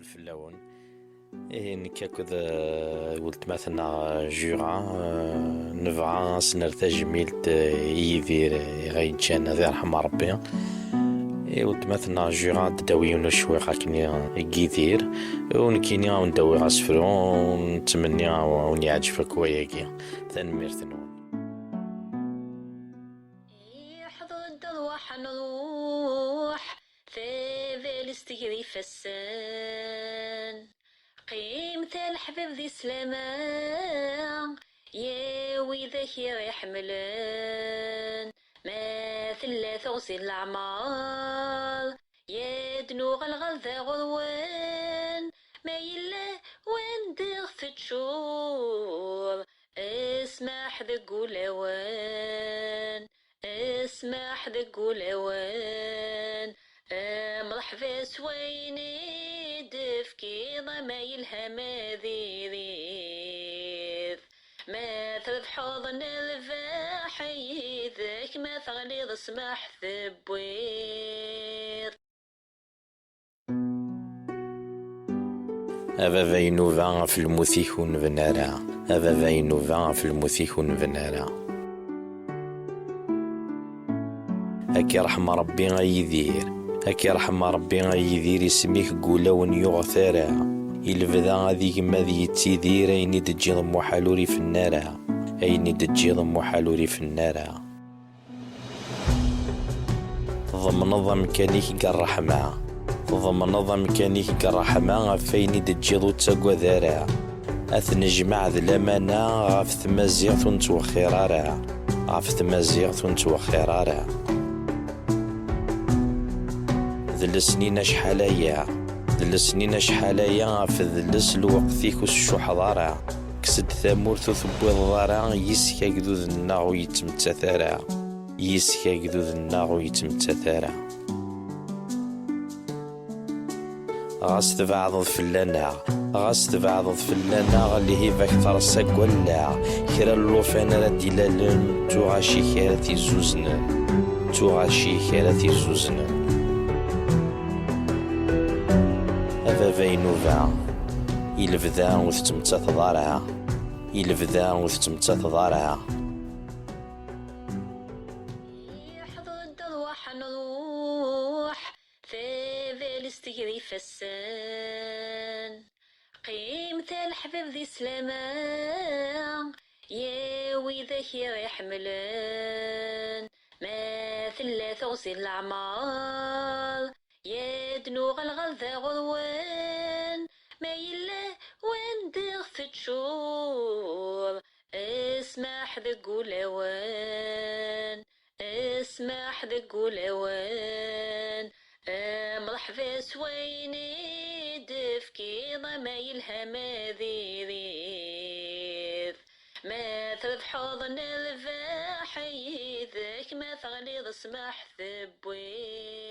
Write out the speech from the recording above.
الفلاون. نكاكد ولت مثلا جوعة نبغى نرتاج ميلت يدير غيتجانا ذي رحمة ربي. ولت مثلا جوعة داوي ونشوي خاكني يدير ونكيني ونداوي غاسفرو ونتمنى ونعجبك وياكي تنميرتنون. يحضد الروح نروح ثابل استقري فسان قيمة الحباب ذي سلامان يا ويذاك يحملن ما ثلاثة غسل الأعمار يا دنوغ الغلظة غروان ما يلا وين دغت تشور اسمح ذق ولوان اسمح ذق ولوان مرحبا سويني دفكي ما يلها ما ذيذ ما ترد حضن الفاحي ذاك ما تغليظ اسمح ثبوير. أبا ينوفا في الموثيكون بنارا أبا ينوفا في الموثيكون بنارا هكي رحمة ربي غيدير هكي رحمة ربي غيدير يسميك قولا ونيغثارا يلفذا هذيك ماذي يتيدير أيني تجيض محالوري في النارا أيني تجيض محالوري في النارا ضمن نظام كانيك الرحمة ضمن نظام كانيك الرحمة فيني تجيض وتساقوا ذارا أثنجمع ذي الأمانة غاف تمازيغ ثنتو خيرارا غاف تمازيغ ثنتو خيرارا ذل سنين شحاليا ذل سنين شحاليا في ذلس الوقتيك والشوح ضارا كسد ثامورث ثبوي ضارا يسكا قدود الناغ يتمتثارا يسكا قدود الناغ يتمتثارا غاس تبعض فلانا غاس تبعض فلانا اللي هي فاك ترسك ولا كرا اللوفان ردي لالن توغاشي كارتي زوزن توغاشي كارتي زوزن فينوفا يلفذا وثتمتث ضارها يلفذا وثتمتث ضارها يحضد الروح نروح ثابل استقري فسان قيمة الحباب ذي سلامان يا ويذاك يحملن ما ثلاثة غسل الأعمار يا دنوغ الغلظة غروان ما يلا وين دغت تشور اسمح ذق ولوان اسمح ذق ولوان مرحبا سويني دفكي ما يلها ما ذيذ ما ترد حضن الفاحي ذاك ما تغليظ اسمح ثبوي.